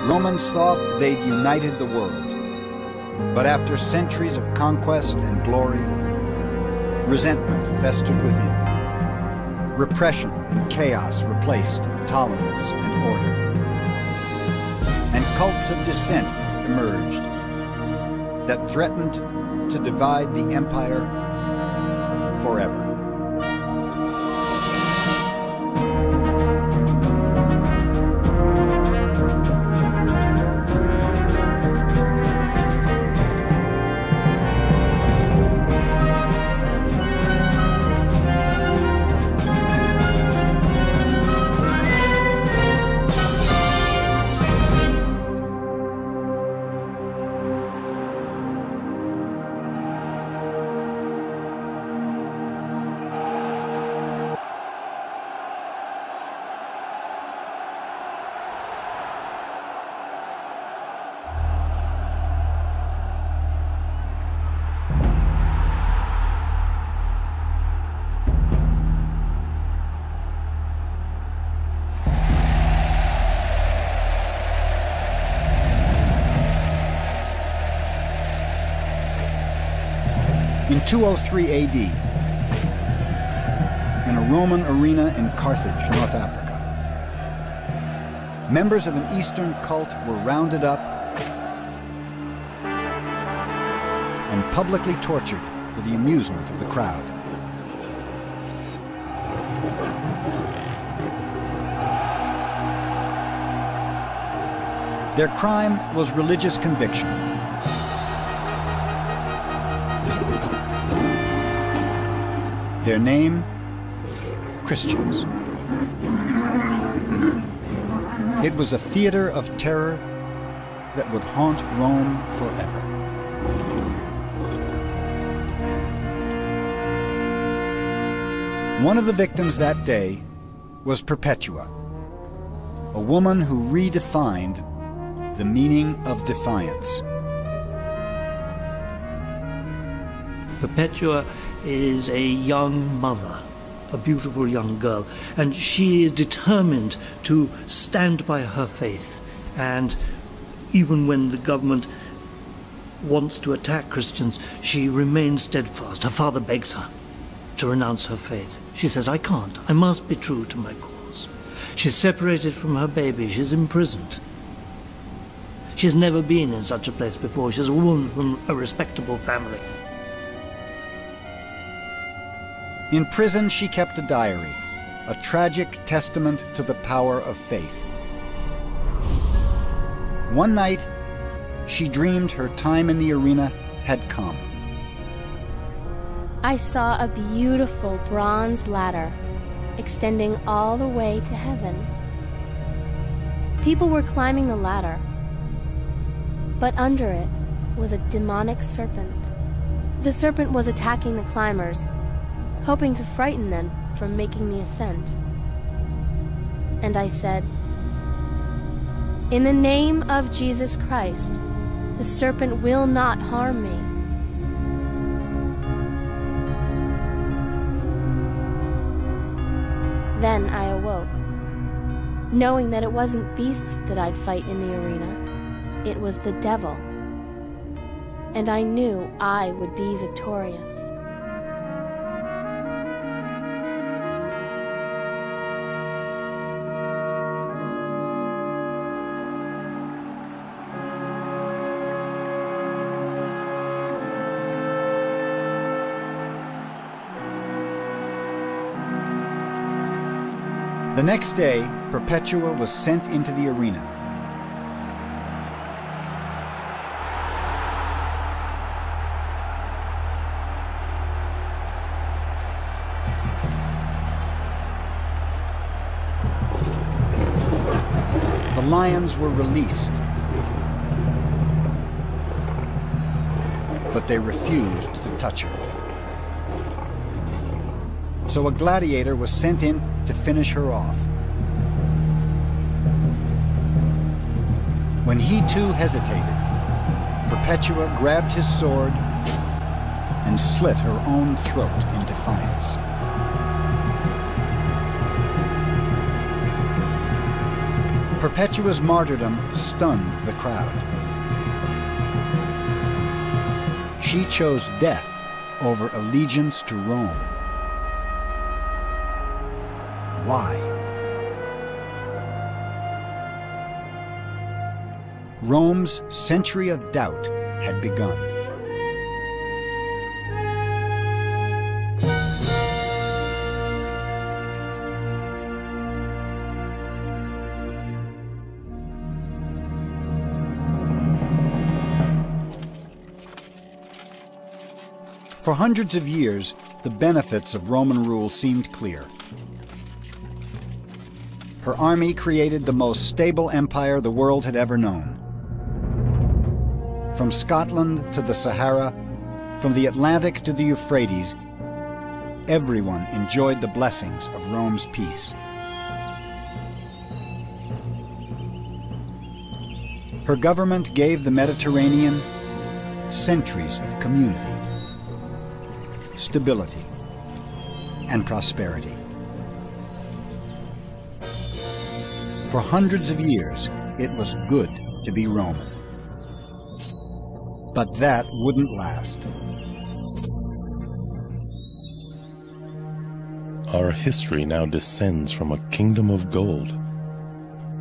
Romans thought they'd united the world. But after centuries of conquest and glory, resentment festered within. Repression and chaos replaced tolerance and order. And cults of dissent emerged that threatened to divide the empire forever. In 203 AD, in a Roman arena in Carthage, North Africa, members of an Eastern cult were rounded up and publicly tortured for the amusement of the crowd. Their crime was religious conviction. Their name, Christians. It was a theater of terror that would haunt Rome forever. One of the victims that day was Perpetua, a woman who redefined the meaning of defiance. Perpetua is a young mother, a beautiful young girl, and she is determined to stand by her faith. And even when the government wants to attack Christians, she remains steadfast. Her father begs her to renounce her faith. She says, I can't. I must be true to my cause. She's separated from her baby. She's imprisoned. She's never been in such a place before. She's a woman from a respectable family. In prison, she kept a diary, a tragic testament to the power of faith. One night, she dreamed her time in the arena had come. I saw a beautiful bronze ladder extending all the way to heaven. People were climbing the ladder, but under it was a demonic serpent. The serpent was attacking the climbers, hoping to frighten them from making the ascent. And I said, in the name of Jesus Christ, the serpent will not harm me. Then I awoke, knowing that it wasn't beasts that I'd fight in the arena, it was the devil. And I knew I would be victorious. The next day, Perpetua was sent into the arena. The lions were released, but they refused to touch her. So a gladiator was sent in to finish her off. When he too hesitated, Perpetua grabbed his sword and slit her own throat in defiance. Perpetua's martyrdom stunned the crowd. She chose death over allegiance to Rome. Why? Rome's century of doubt had begun. For hundreds of years, the benefits of Roman rule seemed clear. Her army created the most stable empire the world had ever known. From Scotland to the Sahara, from the Atlantic to the Euphrates, everyone enjoyed the blessings of Rome's peace. Her government gave the Mediterranean centuries of community, stability, and prosperity. For hundreds of years, it was good to be Roman. But that wouldn't last. Our history now descends from a kingdom of gold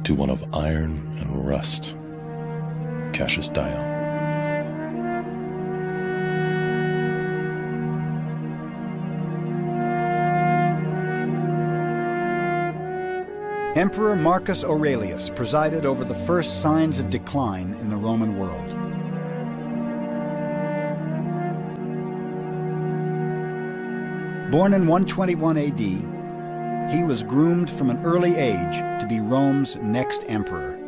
to one of iron and rust. Cassius Dio. Emperor Marcus Aurelius presided over the first signs of decline in the Roman world. Born in 121 AD, he was groomed from an early age to be Rome's next emperor.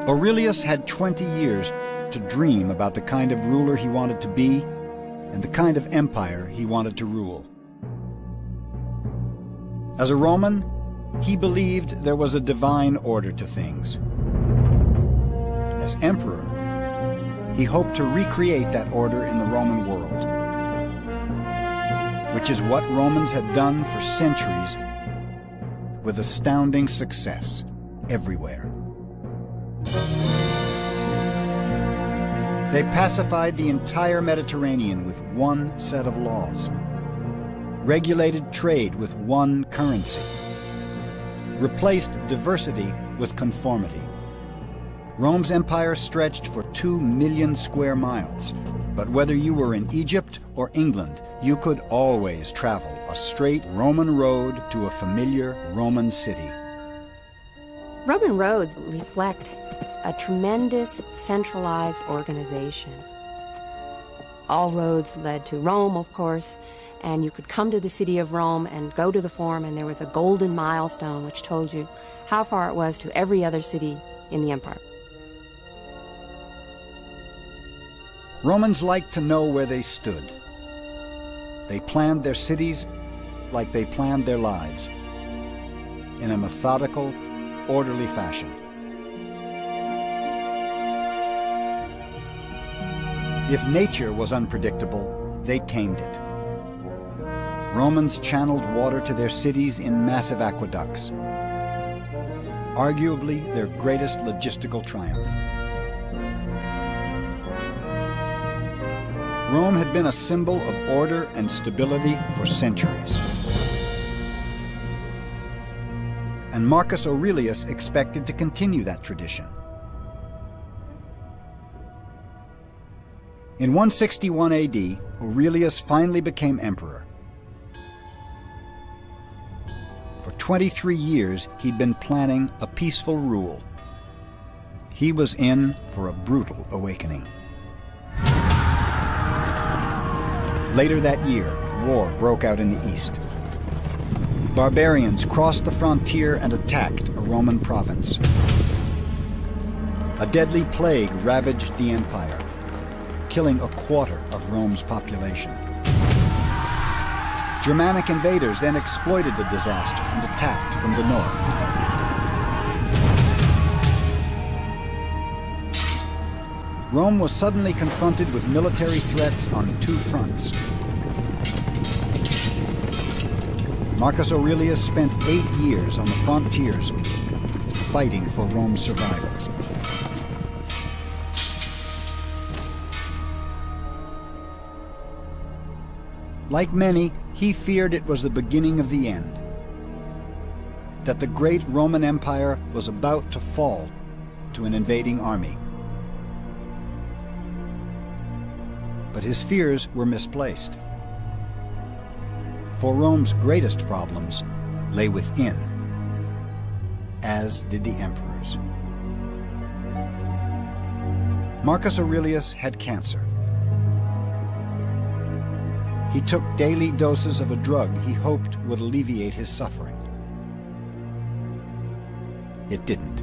Aurelius had 20 years to dream about the kind of ruler he wanted to be and the kind of empire he wanted to rule. As a Roman, he believed there was a divine order to things. As emperor, he hoped to recreate that order in the Roman world, which is what Romans had done for centuries with astounding success everywhere. They pacified the entire Mediterranean with one set of laws, regulated trade with one currency, replaced diversity with conformity. Rome's empire stretched for 2 million square miles, but whether you were in Egypt or England, you could always travel a straight Roman road to a familiar Roman city. Roman roads reflect a tremendous centralized organization. All roads led to Rome, of course, and you could come to the city of Rome and go to the Forum, and there was a golden milestone which told you how far it was to every other city in the empire. Romans liked to know where they stood. They planned their cities like they planned their lives, in a methodical, orderly fashion. If nature was unpredictable, they tamed it. Romans channeled water to their cities in massive aqueducts, arguably their greatest logistical triumph. Rome had been a symbol of order and stability for centuries. And Marcus Aurelius expected to continue that tradition. In 161 AD, Aurelius finally became emperor. For 23 years, he'd been planning a peaceful rule. He was in for a brutal awakening. Later that year, war broke out in the east. Barbarians crossed the frontier and attacked a Roman province. A deadly plague ravaged the empire, killing a quarter of Rome's population. Germanic invaders then exploited the disaster and attacked from the north. Rome was suddenly confronted with military threats on two fronts. Marcus Aurelius spent 8 years on the frontiers fighting for Rome's survival. Like many, he feared it was the beginning of the end, that the great Roman Empire was about to fall to an invading army. But his fears were misplaced. For Rome's greatest problems lay within, as did the emperor's. Marcus Aurelius had cancer. He took daily doses of a drug he hoped would alleviate his suffering. It didn't.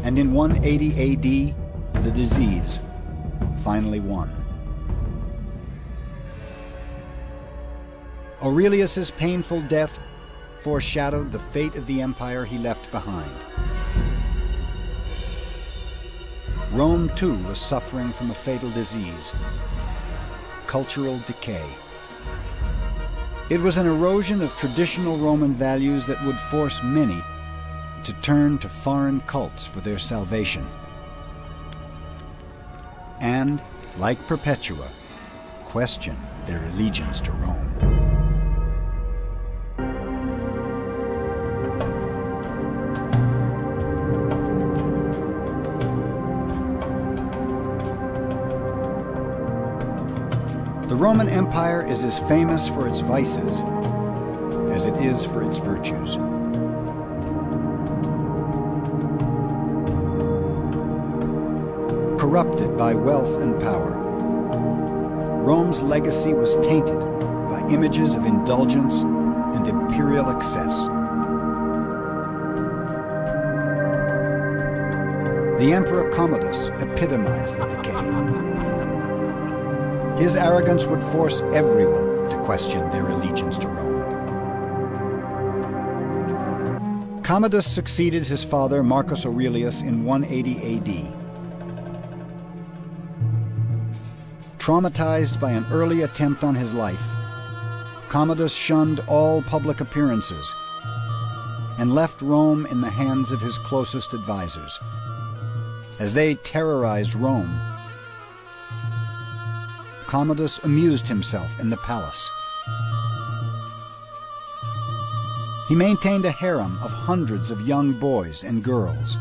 And in 180 AD, the disease finally won. Aurelius's painful death foreshadowed the fate of the empire he left behind. Rome, too, was suffering from a fatal disease: cultural decay. It was an erosion of traditional Roman values that would force many to turn to foreign cults for their salvation. And, like Perpetua, question their allegiance to Rome. The Roman Empire is as famous for its vices as it is for its virtues. Corrupted by wealth and power, Rome's legacy was tainted by images of indulgence and imperial excess. The Emperor Commodus epitomized the decay. His arrogance would force everyone to question their allegiance to Rome. Commodus succeeded his father Marcus Aurelius in 180 AD. Traumatized by an early attempt on his life, Commodus shunned all public appearances and left Rome in the hands of his closest advisors. As they terrorized Rome, Commodus amused himself in the palace. He maintained a harem of hundreds of young boys and girls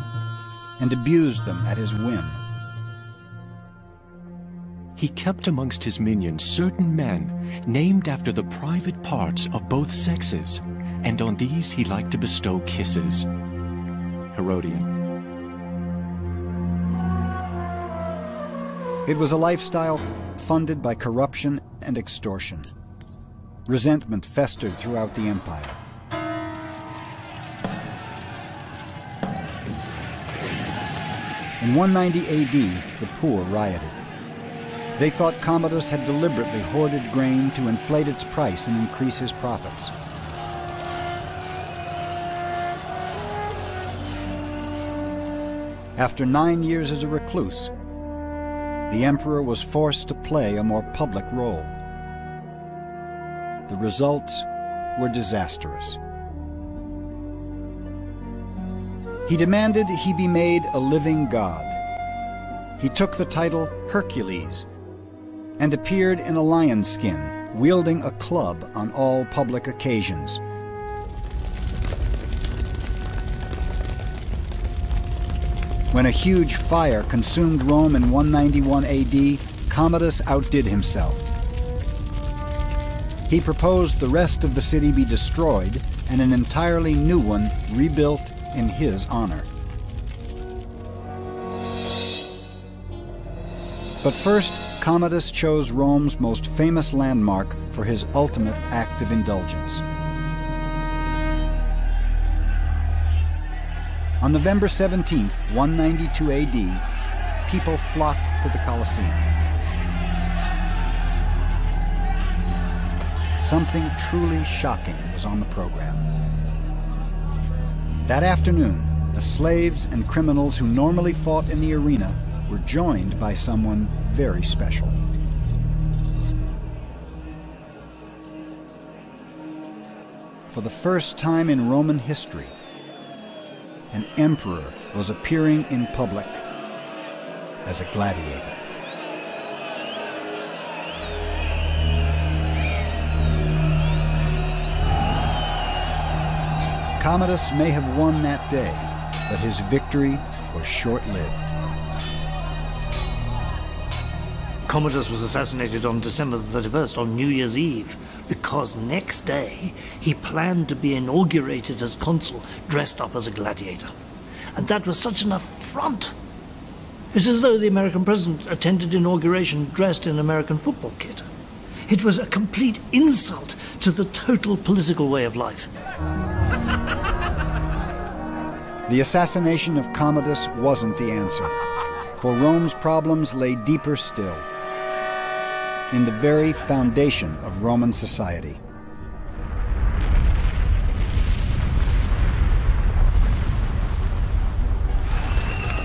and abused them at his whim. He kept amongst his minions certain men named after the private parts of both sexes, and on these he liked to bestow kisses. Herodian. It was a lifestyle funded by corruption and extortion. Resentment festered throughout the empire. In 190 AD, the poor rioted. They thought Commodus had deliberately hoarded grain to inflate its price and increase his profits. After 9 years as a recluse, the emperor was forced to play a more public role. The results were disastrous. He demanded he be made a living god. He took the title Hercules and appeared in a lion's skin, wielding a club on all public occasions. When a huge fire consumed Rome in 191 AD, Commodus outdid himself. He proposed the rest of the city be destroyed and an entirely new one rebuilt in his honor. But first, Commodus chose Rome's most famous landmark for his ultimate act of indulgence. On November 17th, 192 AD, people flocked to the Colosseum. Something truly shocking was on the program. That afternoon, the slaves and criminals who normally fought in the arena were joined by someone very special. for the first time in Roman history, an emperor was appearing in public as a gladiator. Commodus may have won that day, but his victory was short-lived. Commodus was assassinated on December the 31st, on New Year's Eve, because next day he planned to be inaugurated as consul, dressed up as a gladiator. And that was such an affront. It's as though the American president attended inauguration dressed in American football kit. It was a complete insult to the total political way of life. The assassination of Commodus wasn't the answer, for Rome's problems lay deeper still, in the very foundation of Roman society.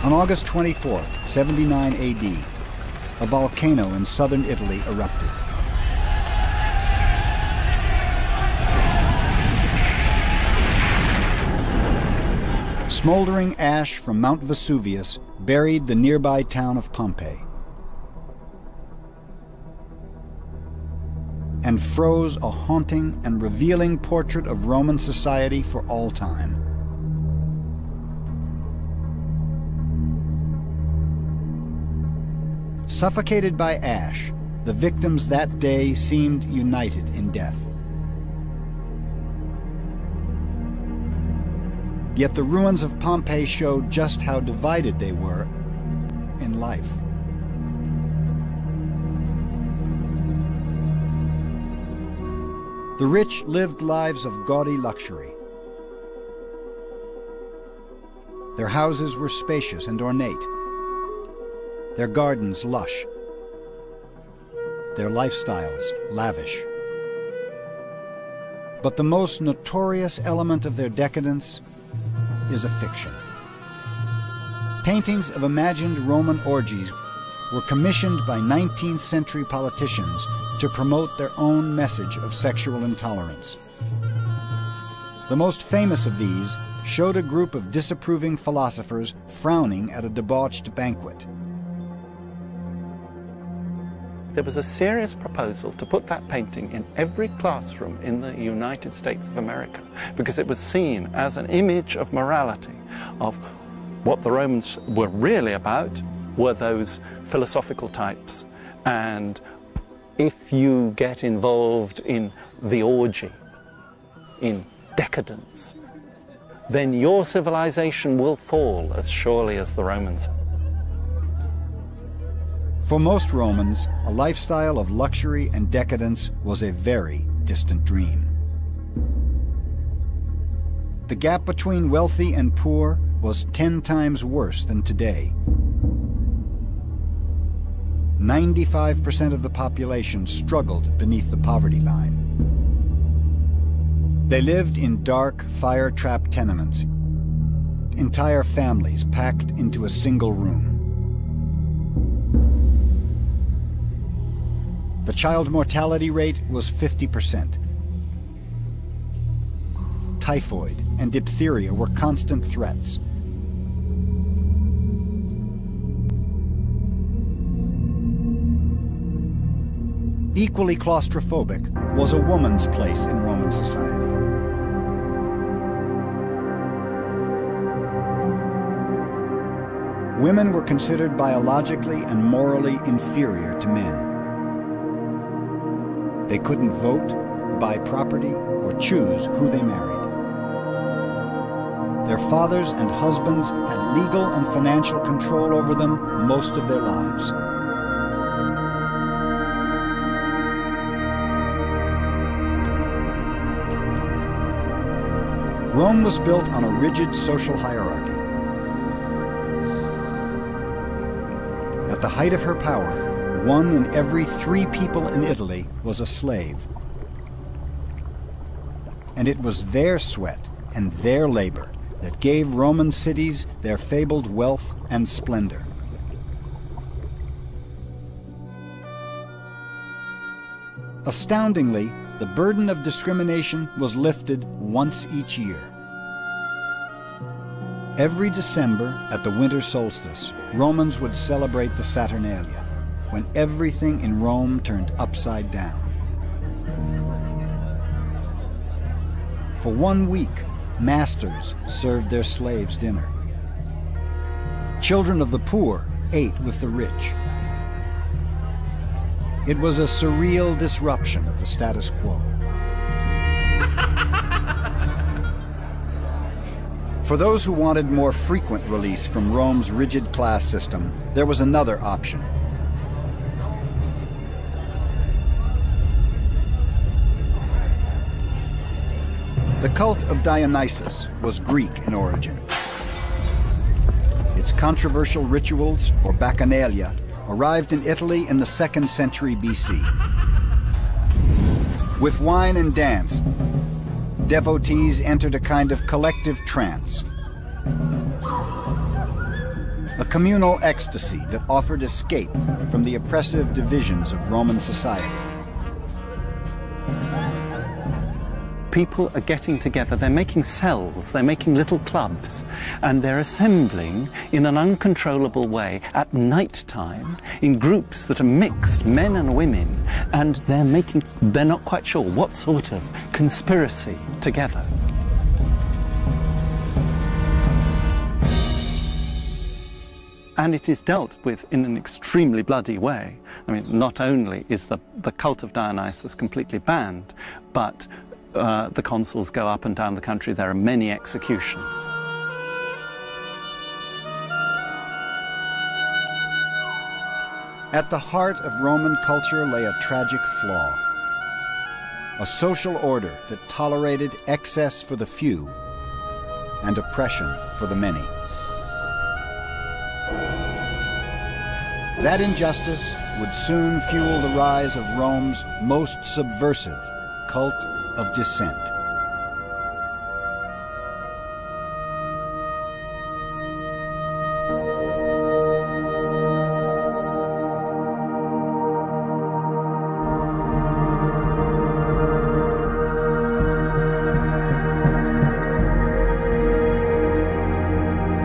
On August 24th, 79 AD, a volcano in southern Italy erupted. Smoldering ash from Mount Vesuvius buried the nearby town of Pompeii and froze a haunting and revealing portrait of Roman society for all time. Suffocated by ash, the victims that day seemed united in death. Yet the ruins of Pompeii showed just how divided they were in life. The rich lived lives of gaudy luxury. Their houses were spacious and ornate, their gardens lush, their lifestyles lavish. But the most notorious element of their decadence is a fiction. Paintings of imagined Roman orgies were commissioned by 19th century politicians to promote their own message of sexual intolerance. The most famous of these showed a group of disapproving philosophers frowning at a debauched banquet. There was a serious proposal to put that painting in every classroom in the United States of America because it was seen as an image of morality, of what the Romans were really about were those philosophical types. And if you get involved in the orgy, in decadence, then your civilization will fall as surely as the Romans. For most Romans, a lifestyle of luxury and decadence was a very distant dream. The gap between wealthy and poor was 10 times worse than today. 95% of the population struggled beneath the poverty line. They lived in dark, fire-trapped tenements, entire families packed into a single room. The child mortality rate was 50%. Typhoid and diphtheria were constant threats. Equally claustrophobic was a woman's place in Roman society. Women were considered biologically and morally inferior to men. They couldn't vote, buy property, or choose who they married. Their fathers and husbands had legal and financial control over them most of their lives. Rome was built on a rigid social hierarchy. At the height of her power, 1 in every 3 people in Italy was a slave. And it was their sweat and their labor that gave Roman cities their fabled wealth and splendor. Astoundingly, the burden of discrimination was lifted once each year. Every December at the winter solstice, Romans would celebrate the Saturnalia, when everything in Rome turned upside down. For 1 week, masters served their slaves dinner. Children of the poor ate with the rich. It was a surreal disruption of the status quo. For those who wanted more frequent release from Rome's rigid class system, there was another option. The cult of Dionysus was Greek in origin. Its controversial rituals, or bacchanalia, arrived in Italy in the 2nd century BC. With wine and dance, devotees entered a kind of collective trance, a communal ecstasy that offered escape from the oppressive divisions of Roman society. People are getting together, they're making cells, they're making little clubs, and they're assembling in an uncontrollable way at night time in groups that are mixed, men and women, and they're not quite sure what sort of conspiracy together. And it is dealt with in an extremely bloody way. I mean, not only is the cult of Dionysus completely banned, but the consuls go up and down the country. There are many executions. At the heart of Roman culture lay a tragic flaw, a social order that tolerated excess for the few and oppression for the many. That injustice would soon fuel the rise of Rome's most subversive cult of dissent.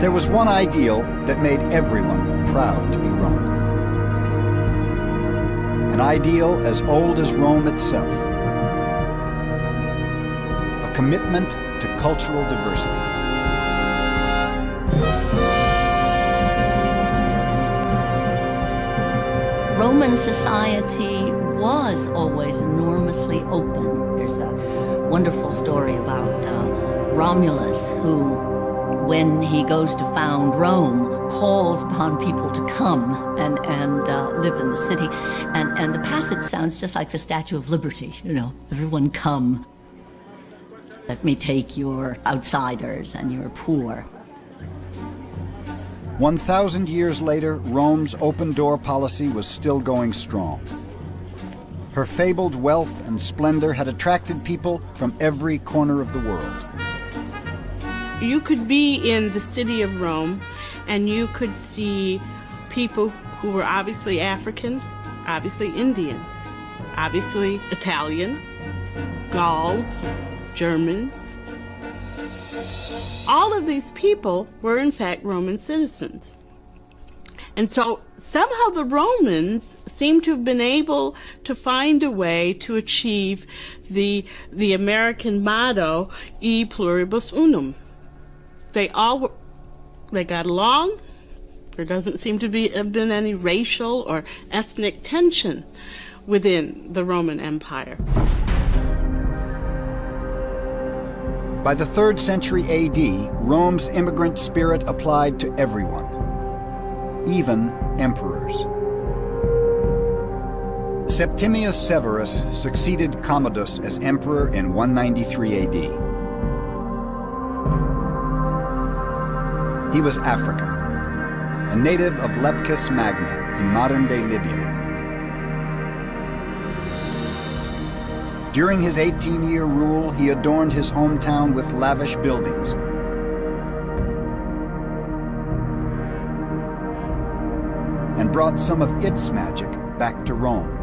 There was one ideal that made everyone proud to be Roman. An ideal as old as Rome itself. A commitment to cultural diversity. Roman society was always enormously open. There's a wonderful story about Romulus, who, when he goes to found Rome, calls upon people to come and live in the city. And the passage sounds just like the Statue of Liberty, you know, everyone come. Let me take your outsiders and your poor. 1,000 years later, Rome's open-door policy was still going strong. Her fabled wealth and splendor had attracted people from every corner of the world. You could be in the city of Rome and you could see people who were obviously African, obviously Indian, obviously Italian, Gauls, Germans. All of these people were in fact Roman citizens. And so somehow the Romans seem to have been able to find a way to achieve the American motto, E pluribus unum. They got along. There doesn't seem to have been any racial or ethnic tension within the Roman Empire. By the 3rd century AD, Rome's immigrant spirit applied to everyone, even emperors. Septimius Severus succeeded Commodus as emperor in 193 AD. He was African, a native of Leptis Magna in modern-day Libya. During his 18-year rule, he adorned his hometown with lavish buildings. And brought some of its magic back to Rome.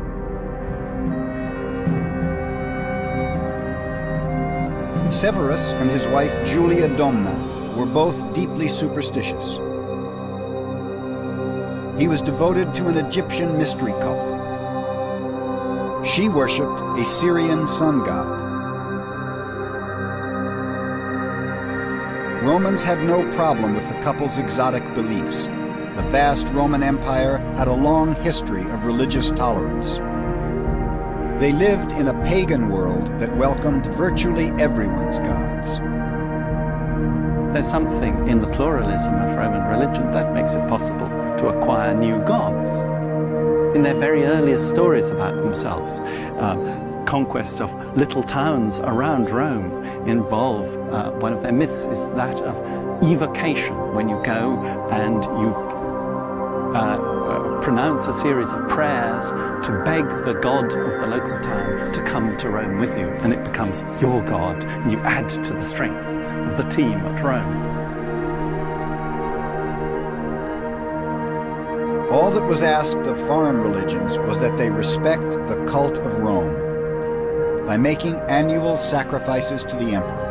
Severus and his wife Julia Domna were both deeply superstitious. He was devoted to an Egyptian mystery cult. She worshipped a Syrian sun god. Romans had no problem with the couple's exotic beliefs. The vast Roman Empire had a long history of religious tolerance. They lived in a pagan world that welcomed virtually everyone's gods. There's something in the pluralism of Roman religion that makes it possible to acquire new gods. In their very earliest stories about themselves, conquest of little towns around Rome involve, one of their myths is that of evocation, when you go and you pronounce a series of prayers to beg the god of the local town to come to Rome with you, and it becomes your god, and you add to the strength of the team at Rome. All that was asked of foreign religions was that they respect the cult of Rome by making annual sacrifices to the emperor.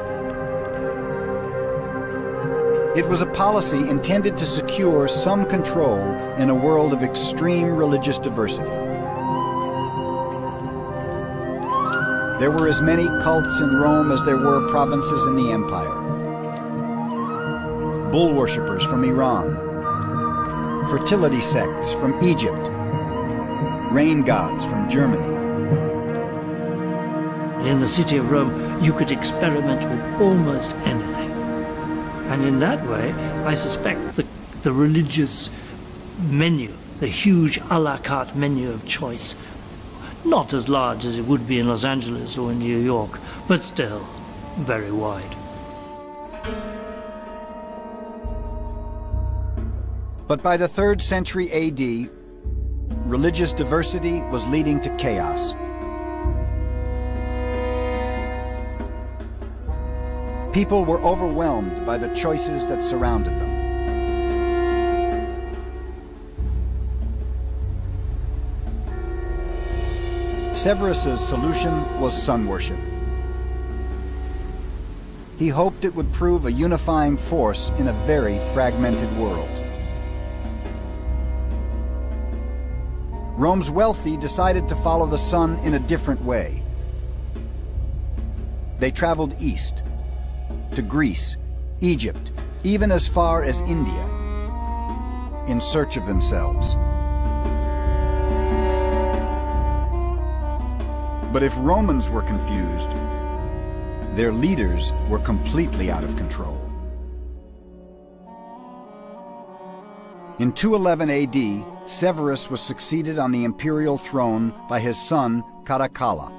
It was a policy intended to secure some control in a world of extreme religious diversity. There were as many cults in Rome as there were provinces in the empire. Bull worshippers from Iran, fertility sects from Egypt, rain gods from Germany. In the city of Rome, you could experiment with almost anything. And in that way, I suspect the religious menu, the huge a la carte menu of choice, not as large as it would be in Los Angeles or in New York, but still very wide. But by the 3rd century AD, religious diversity was leading to chaos. People were overwhelmed by the choices that surrounded them. Severus's solution was sun worship. He hoped it would prove a unifying force in a very fragmented world. Rome's wealthy decided to follow the sun in a different way. They traveled east, to Greece, Egypt, even as far as India, in search of themselves. But if Romans were confused, their leaders were completely out of control. In 211 AD, Severus was succeeded on the imperial throne by his son Caracalla,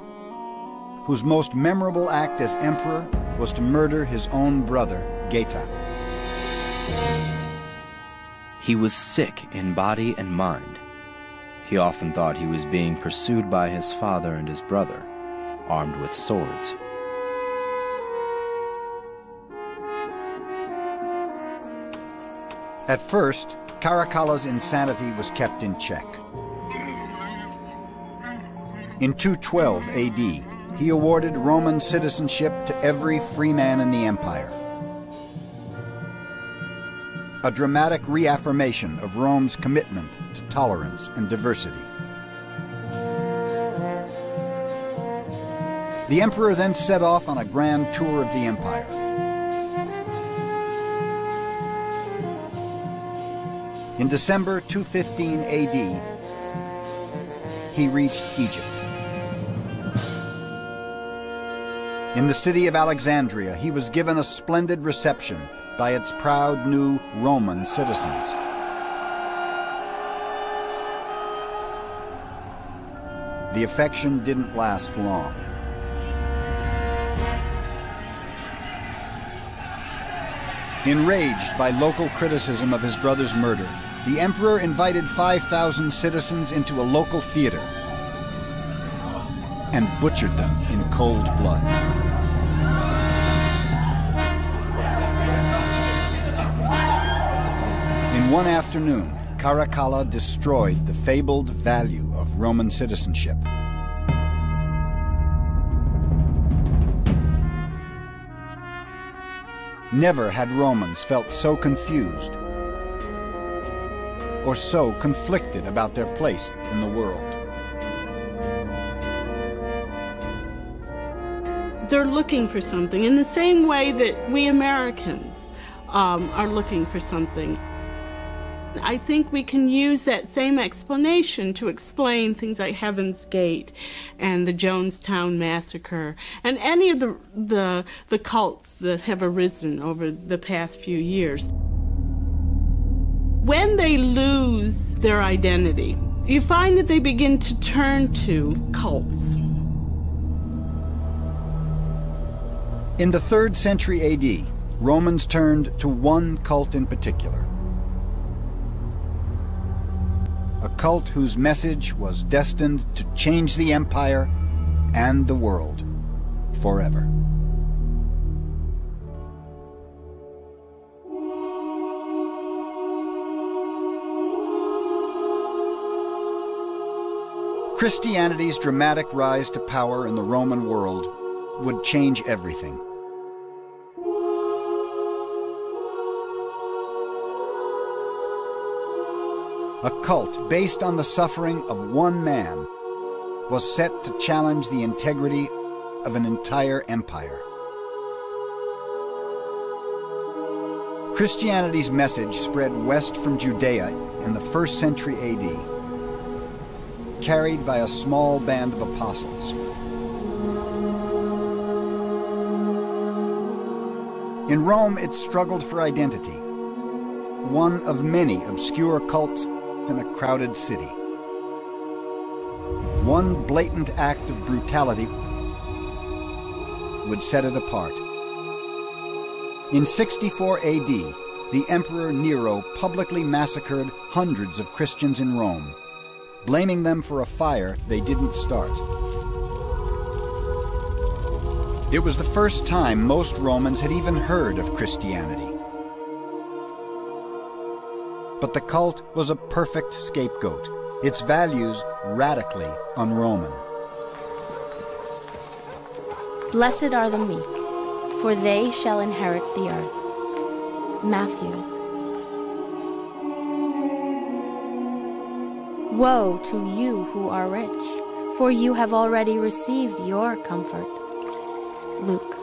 whose most memorable act as emperor was to murder his own brother, Geta. He was sick in body and mind. He often thought he was being pursued by his father and his brother, armed with swords. At first, Caracalla's insanity was kept in check. In 212 AD, he awarded Roman citizenship to every free man in the empire. A dramatic reaffirmation of Rome's commitment to tolerance and diversity. The emperor then set off on a grand tour of the empire. In December 215 AD, he reached Egypt. In the city of Alexandria, he was given a splendid reception by its proud new Roman citizens. The affection didn't last long. Enraged by local criticism of his brother's murder, the emperor invited 5,000 citizens into a local theater and butchered them in cold blood. In one afternoon, Caracalla destroyed the fabled value of Roman citizenship. Never had Romans felt so confused or so conflicted about their place in the world. They're looking for something in the same way that we Americans are looking for something. I think we can use that same explanation to explain things like Heaven's Gate and the Jonestown Massacre and any of the cults that have arisen over the past few years. When they lose their identity, you find that they begin to turn to cults. In the 3rd century AD, Romans turned to one cult in particular. A cult whose message was destined to change the empire and the world forever. Christianity's dramatic rise to power in the Roman world would change everything. A cult based on the suffering of one man was set to challenge the integrity of an entire empire. Christianity's message spread west from Judea in the 1st century AD, carried by a small band of apostles. In Rome, it struggled for identity, one of many obscure cults in a crowded city. One blatant act of brutality would set it apart. In 64 AD, the Emperor Nero publicly massacred hundreds of Christians in Rome, blaming them for a fire they didn't start. It was the first time most Romans had even heard of Christianity. But the cult was a perfect scapegoat, its values radically un-Roman. Blessed are the meek, for they shall inherit the earth. Matthew. Woe to you who are rich, for you have already received your comfort. Luke.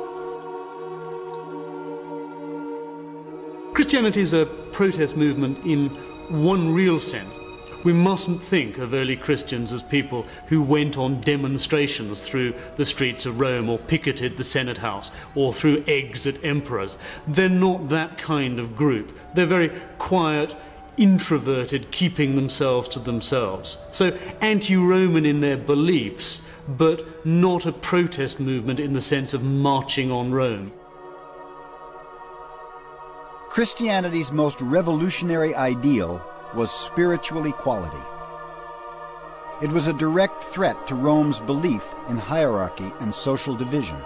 Christianity is a protest movement in one real sense. We mustn't think of early Christians as people who went on demonstrations through the streets of Rome or picketed the Senate House or threw eggs at emperors. They're not that kind of group. They're very quiet, introverted, keeping themselves to themselves. So anti-Roman in their beliefs, but not a protest movement in the sense of marching on Rome. Christianity's most revolutionary ideal was spiritual equality. It was a direct threat to Rome's belief in hierarchy and social division.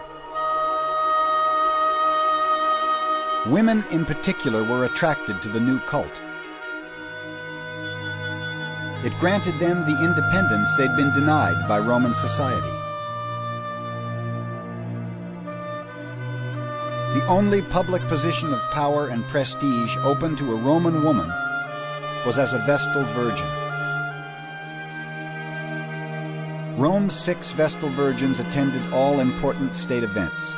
Women in particular were attracted to the new cult. It granted them the independence they'd been denied by Roman society. The only public position of power and prestige open to a Roman woman was as a Vestal Virgin. Rome's 6 Vestal Virgins attended all important state events.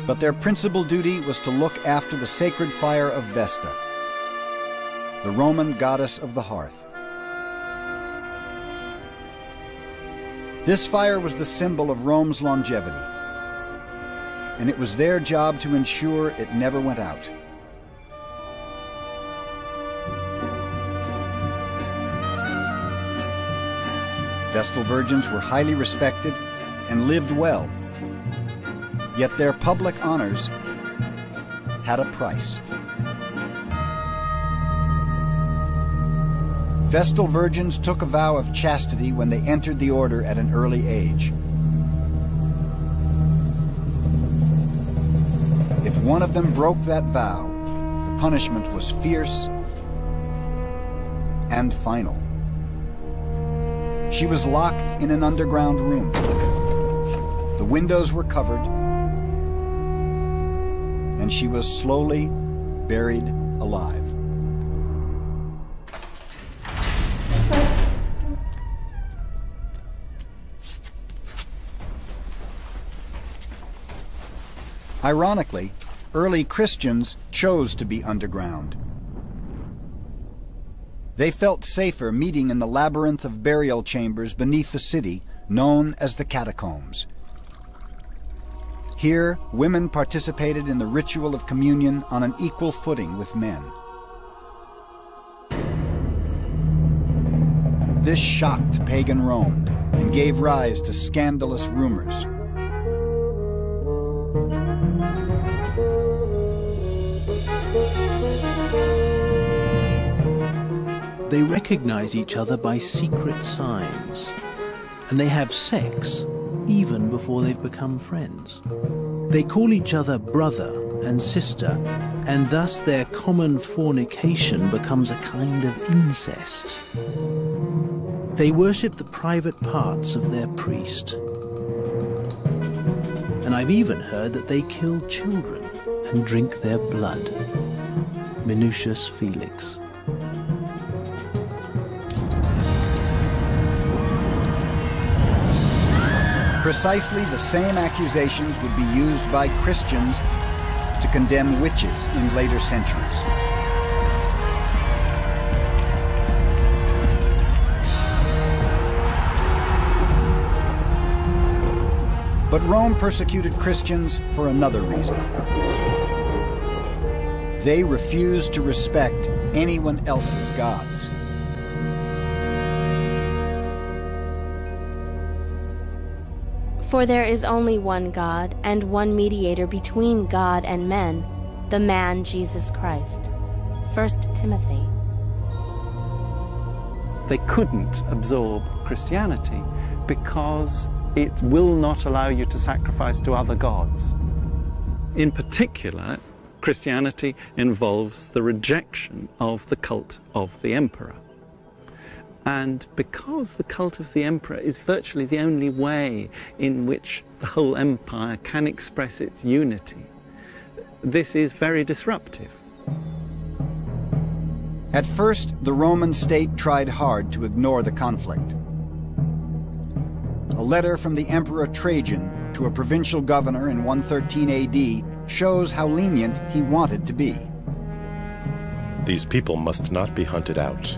But their principal duty was to look after the sacred fire of Vesta, the Roman goddess of the hearth. This fire was the symbol of Rome's longevity, and it was their job to ensure it never went out. Vestal Virgins were highly respected and lived well, yet their public honors had a price. Vestal Virgins took a vow of chastity when they entered the order at an early age. If one of them broke that vow, the punishment was fierce and final. She was locked in an underground room. The windows were covered, and she was slowly buried alive. Ironically, early Christians chose to be underground. They felt safer meeting in the labyrinth of burial chambers beneath the city, known as the catacombs. Here, women participated in the ritual of communion on an equal footing with men. This shocked pagan Rome and gave rise to scandalous rumors. They recognize each other by secret signs, and they have sex even before they've become friends. They call each other brother and sister, and thus their common fornication becomes a kind of incest. They worship the private parts of their priest. And I've even heard that they kill children and drink their blood. Minucius Felix. Precisely the same accusations would be used by Christians to condemn witches in later centuries. But Rome persecuted Christians for another reason. They refused to respect anyone else's gods. For there is only one God and one mediator between God and men, the man Jesus Christ. 1 Timothy. They couldn't absorb Christianity because it will not allow you to sacrifice to other gods. In particular, Christianity involves the rejection of the cult of the emperor. And because the cult of the emperor is virtually the only way in which the whole empire can express its unity, this is very disruptive. At first, the Roman state tried hard to ignore the conflict. A letter from the Emperor Trajan to a provincial governor in 113 AD shows how lenient he wanted to be. These people must not be hunted out.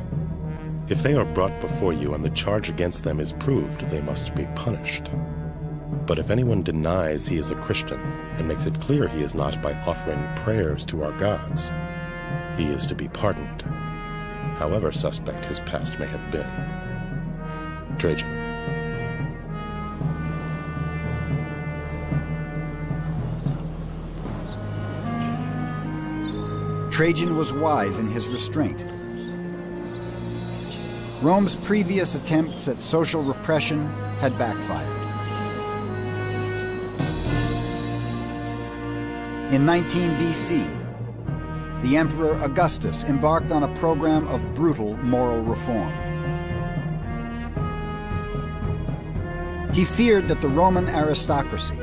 If they are brought before you and the charge against them is proved, they must be punished. But if anyone denies he is a Christian and makes it clear he is not by offering prayers to our gods, he is to be pardoned, however suspect his past may have been. Trajan. Trajan was wise in his restraint. Rome's previous attempts at social repression had backfired. In 19 BC, the Emperor Augustus embarked on a program of brutal moral reform. He feared that the Roman aristocracy,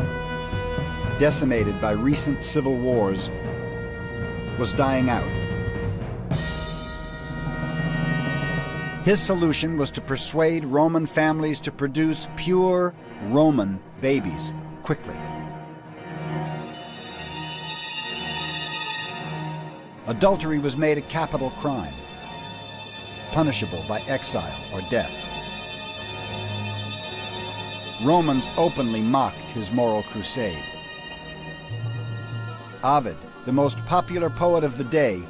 decimated by recent civil wars, was dying out. His solution was to persuade Roman families to produce pure Roman babies quickly. Adultery was made a capital crime, punishable by exile or death. Romans openly mocked his moral crusade. Ovid, the most popular poet of the day,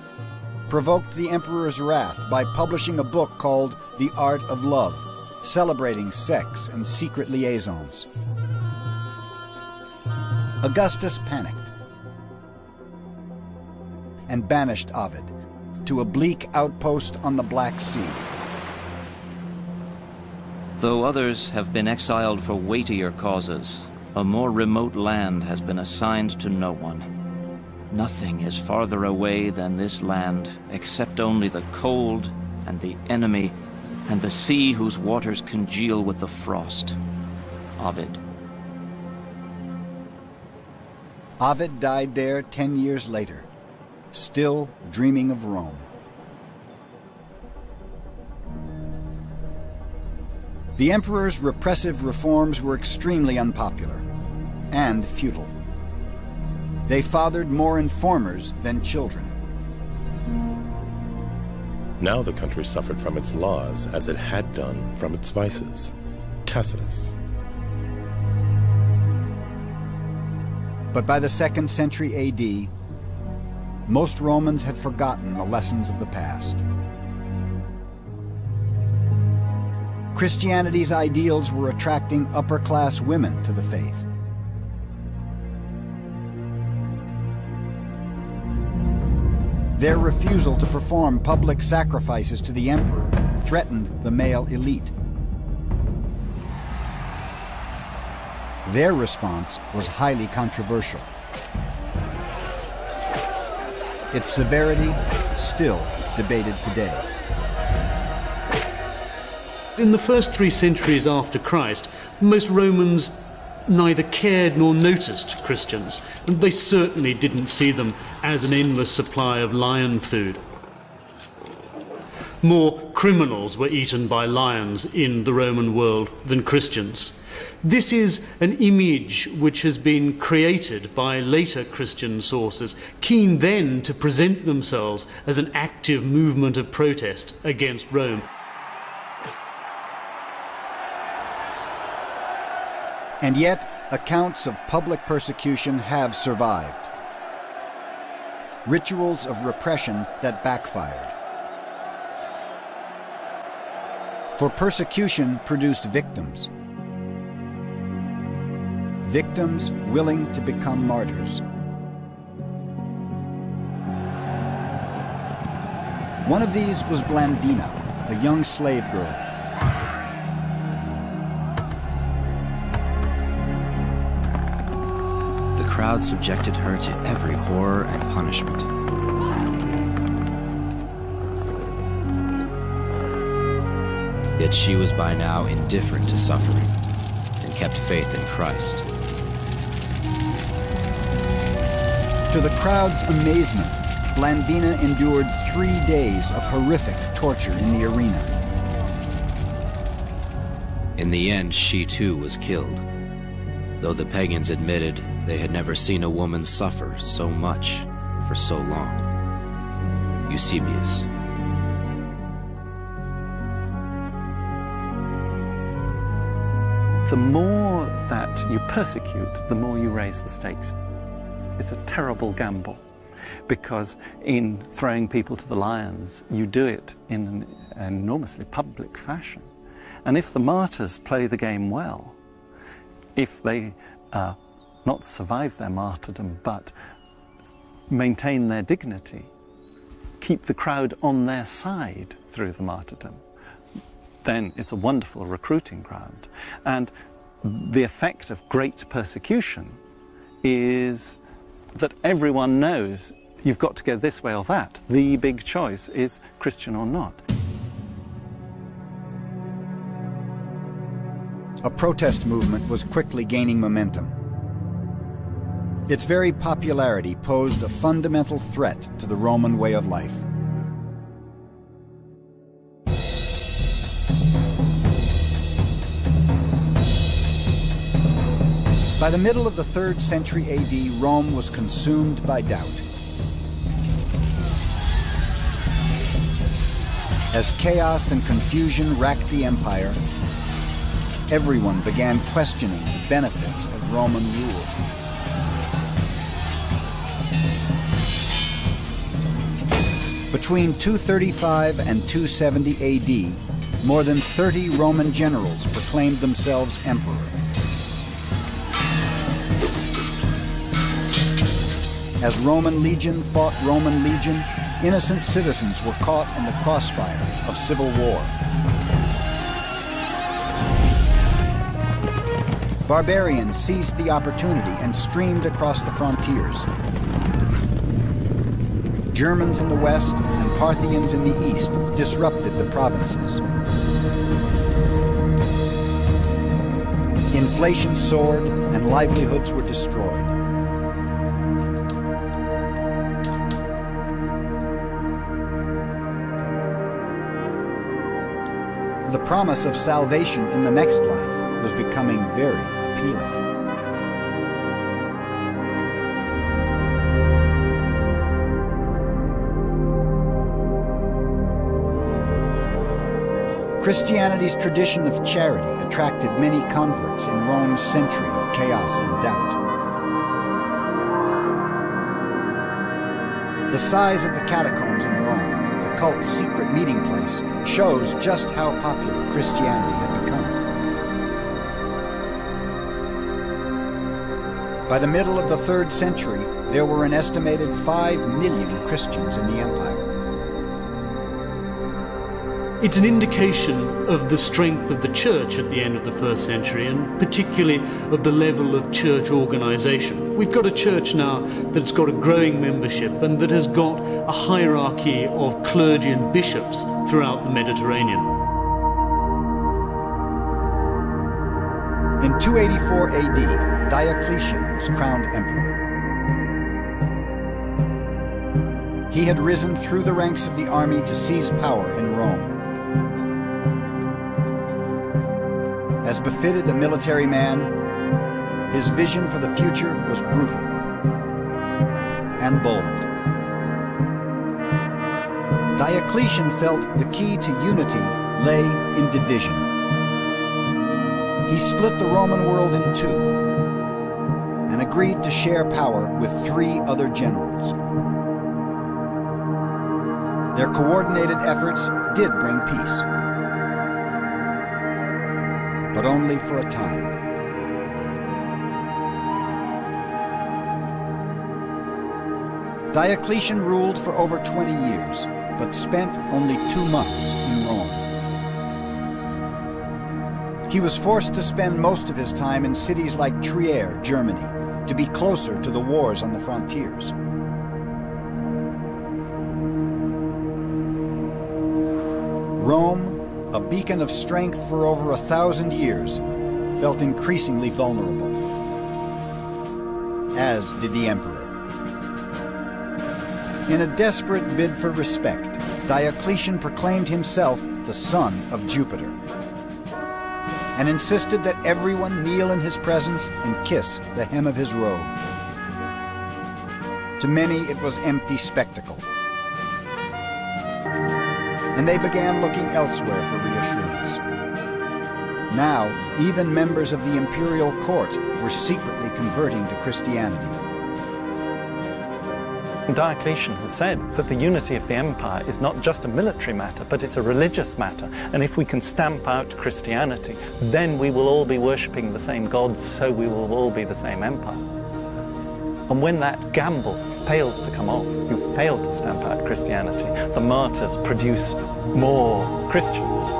provoked the emperor's wrath by publishing a book called The Art of Love, celebrating sex and secret liaisons. Augustus panicked and banished Ovid to a bleak outpost on the Black Sea. Though others have been exiled for weightier causes, a more remote land has been assigned to no one. Nothing is farther away than this land, except only the cold and the enemy and the sea whose waters congeal with the frost. Ovid. Ovid died there 10 years later, still dreaming of Rome. The emperor's repressive reforms were extremely unpopular and futile. They fathered more informers than children. Now the country suffered from its laws as it had done from its vices. Tacitus. But by the 2nd century AD, most Romans had forgotten the lessons of the past. Christianity's ideals were attracting upper-class women to the faith. Their refusal to perform public sacrifices to the emperor threatened the male elite. Their response was highly controversial. Its severity still debated today. In the first 3 centuries after Christ, most Romans neither cared nor noticed Christians, and they certainly didn't see them as an endless supply of lion food. More criminals were eaten by lions in the Roman world than Christians. This is an image which has been created by later Christian sources, keen then to present themselves as an active movement of protest against Rome. And yet, accounts of public persecution have survived. Rituals of repression that backfired. For persecution produced victims. Victims willing to become martyrs. One of these was Blandina, a young slave girl. The crowd subjected her to every horror and punishment. Yet she was by now indifferent to suffering and kept faith in Christ. To the crowd's amazement, Blandina endured 3 days of horrific torture in the arena. In the end, she too was killed, though the pagans admitted they had never seen a woman suffer so much for so long. Eusebius. The more that you persecute, the more you raise the stakes. It's a terrible gamble, because in throwing people to the lions, you do it in an enormously public fashion. And if the martyrs play the game well, if they not survive their martyrdom, but maintain their dignity, keep the crowd on their side through the martyrdom, then it's a wonderful recruiting ground. And the effect of great persecution is that everyone knows you've got to go this way or that. The big choice is Christian or not. A protest movement was quickly gaining momentum. Its very popularity posed a fundamental threat to the Roman way of life. By the middle of the 3rd century AD, Rome was consumed by doubt. As chaos and confusion racked the empire, everyone began questioning the benefits of Roman rule. Between 235 and 270 AD, more than 30 Roman generals proclaimed themselves emperor. As Roman legion fought Roman legion, innocent citizens were caught in the crossfire of civil war. Barbarians seized the opportunity and streamed across the frontiers. Germans in the west and Parthians in the east disrupted the provinces. Inflation soared and livelihoods were destroyed. the promise of salvation in the next life was becoming very appealing. Christianity's tradition of charity attracted many converts in Rome's century of chaos and doubt. The size of the catacombs in Rome, the cult's secret meeting place, shows just how popular Christianity had become. By the middle of the 3rd century, there were an estimated 5 million Christians in the empire. It's an indication of the strength of the church at the end of the 1st century, and particularly of the level of church organization. We've got a church now that's got a growing membership and that has got a hierarchy of clergy and bishops throughout the Mediterranean. In 284 AD, Diocletian was crowned emperor. He had risen through the ranks of the army to seize power in Rome. As befitted a military man, his vision for the future was brutal and bold. Diocletian felt the key to unity lay in division. He split the Roman world in two and agreed to share power with 3 other generals. Their coordinated efforts did bring peace, but only for a time. Diocletian ruled for over 20 years, but spent only 2 months in Rome. He was forced to spend most of his time in cities like Trier, Germany, to be closer to the wars on the frontiers. Rome, a beacon of strength for over 1,000 years, felt increasingly vulnerable, as did the emperor. In a desperate bid for respect, Diocletian proclaimed himself the son of Jupiter and insisted that everyone kneel in his presence and kiss the hem of his robe. To many, it was empty spectacle, and they began looking elsewhere for reassurance. Now, even members of the imperial court were secretly converting to Christianity. Diocletian has said that the unity of the empire is not just a military matter, but it's a religious matter. And if we can stamp out Christianity, then we will all be worshipping the same gods, so we will all be the same empire. And when that gamble fails to come off, you fail to stamp out Christianity, the martyrs produce more Christians.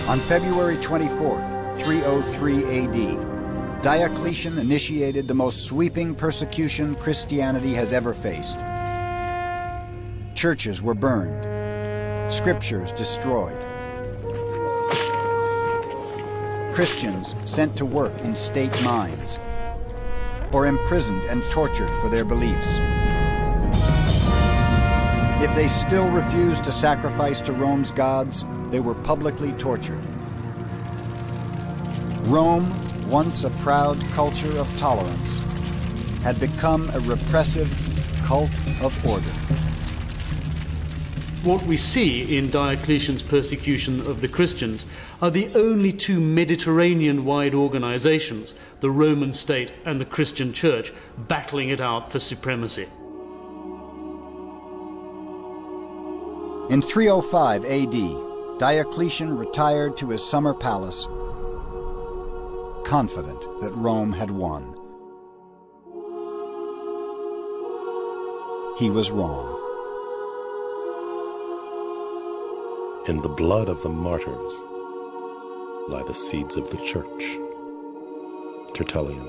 On February 24th, 303 AD, Diocletian initiated the most sweeping persecution Christianity has ever faced. Churches were burned, scriptures destroyed, Christians sent to work in state mines, or imprisoned and tortured for their beliefs. If they still refused to sacrifice to Rome's gods, they were publicly tortured. Rome, once a proud culture of tolerance, had become a repressive cult of order. What we see in Diocletian's persecution of the Christians are the only 2 Mediterranean-wide organizations, the Roman state and the Christian church, battling it out for supremacy. In 305 AD, Diocletian retired to his summer palace, confident that Rome had won. He was wrong. In the blood of the martyrs lie the seeds of the church. Tertullian.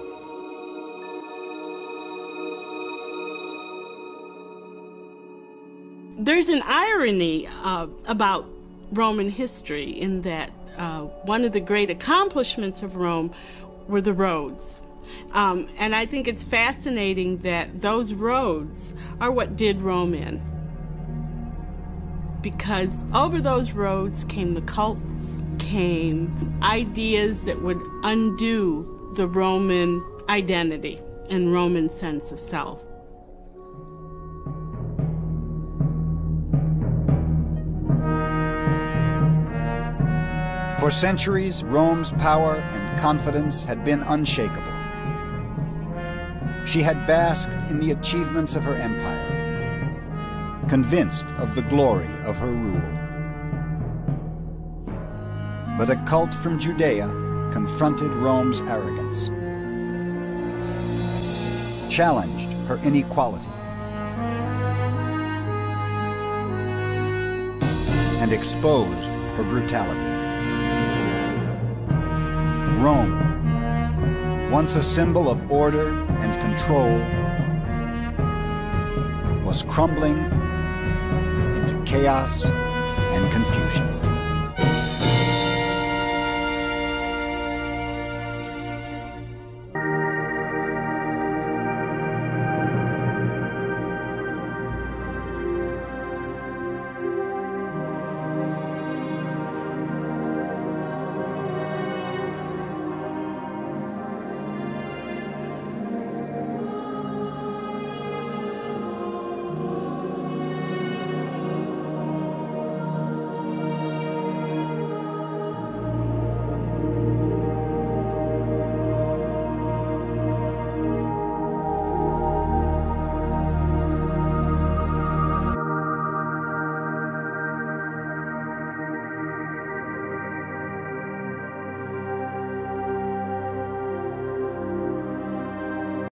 There's an irony about Roman history in that one of the great accomplishments of Rome were the roads. And I think it's fascinating that those roads are what did Rome in. Because over those roads came the cults, came ideas that would undo the Roman identity and Roman sense of self. For centuries, Rome's power and confidence had been unshakable. She had basked in the achievements of her empire, convinced of the glory of her rule. But a cult from Judea confronted Rome's arrogance, challenged her inequality, and exposed her brutality. Rome, once a symbol of order and control, was crumbling into chaos and confusion.